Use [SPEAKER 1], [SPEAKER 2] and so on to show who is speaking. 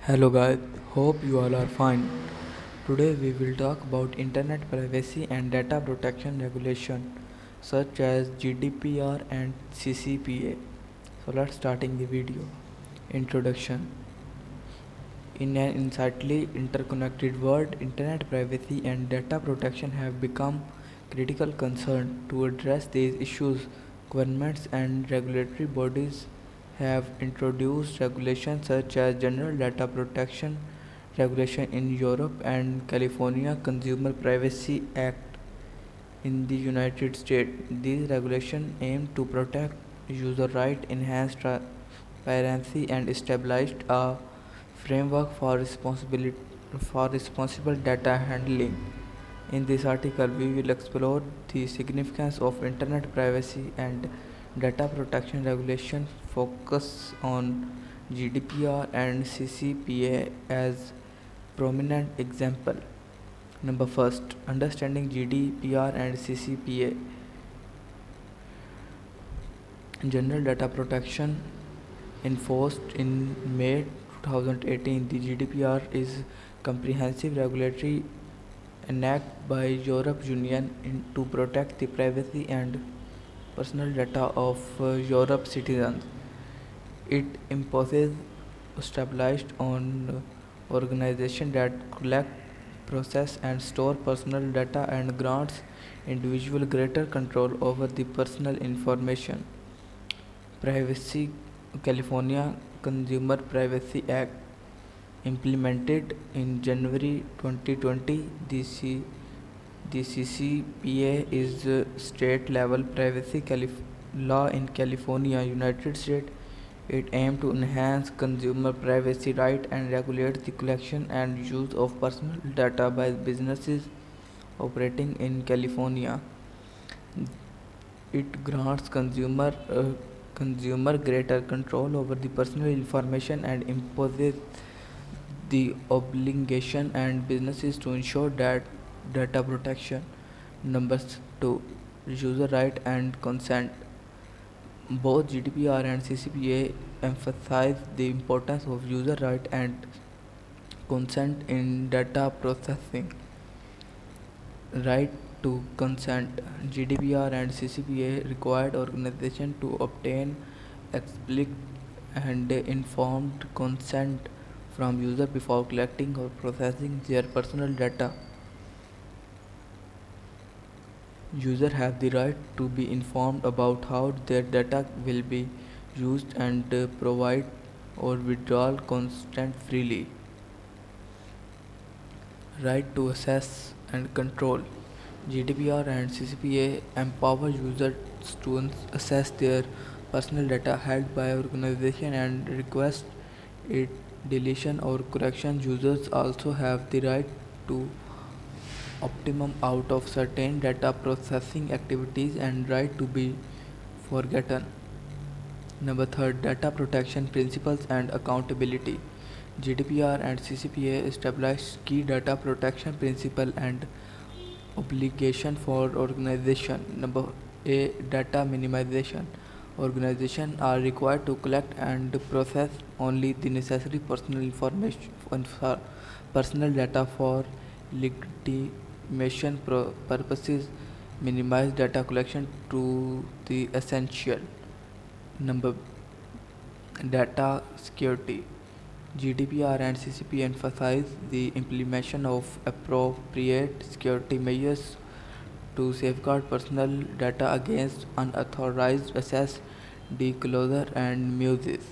[SPEAKER 1] Hello guys, hope you all are fine. Today we will talk about internet privacy and data protection regulation such as GDPR and CCPA. So let's starting the video. Introduction. In an insightfully interconnected world, internet privacy and data protection have become critical concern. To address these issues, governments and regulatory bodies have introduced regulations such as General Data Protection Regulation in Europe and California Consumer Privacy Act in the United States. These regulations aim to protect user rights, enhance transparency, and establish a framework for responsible data handling. In this article, we will explore the significance of internet privacy and data protection regulation, focus on GDPR and CCPA as prominent example. Number first, understanding GDPR and CCPA. General Data Protection enforced in May 2018. The GDPR is comprehensive regulatory enacted by Europe Union to protect the privacy and personal data of Europe citizens. It imposes established on organizations that collect, process and store personal data and grants individual greater control over the personal information. Privacy California Consumer Privacy Act implemented in January 2020. The CCPA is a state level privacy law in California, United States. It aims to enhance consumer privacy rights and regulate the collection and use of personal data by businesses operating in California. It grants consumer greater control over the personal information and imposes the obligation and businesses to ensure that data protection. Number 2, user right and consent. Both GDPR and CCPA emphasize the importance of user right and consent in data processing. Right to consent. GDPR and CCPA required organizations to obtain explicit and informed consent from users before collecting or processing their personal data. Users have the right to be informed about how their data will be used and provide or withdraw consent freely. Right to access and control. GDPR and CCPA empower users to access their personal data held by organization and request its deletion or correction. Users also have the right to optimum out of certain data processing activities and right to be forgotten. Number third, data protection principles and accountability. GDPR and CCPA establish key data protection principle and obligation for organization. Number A, data minimization. Organizations are required to collect and process only the necessary personal information personal data for legitimation purposes. Minimize data collection to the essential. Number data security. GDPR and CCP emphasize the implementation of appropriate security measures to safeguard personal data against unauthorized access, disclosure, and misuse.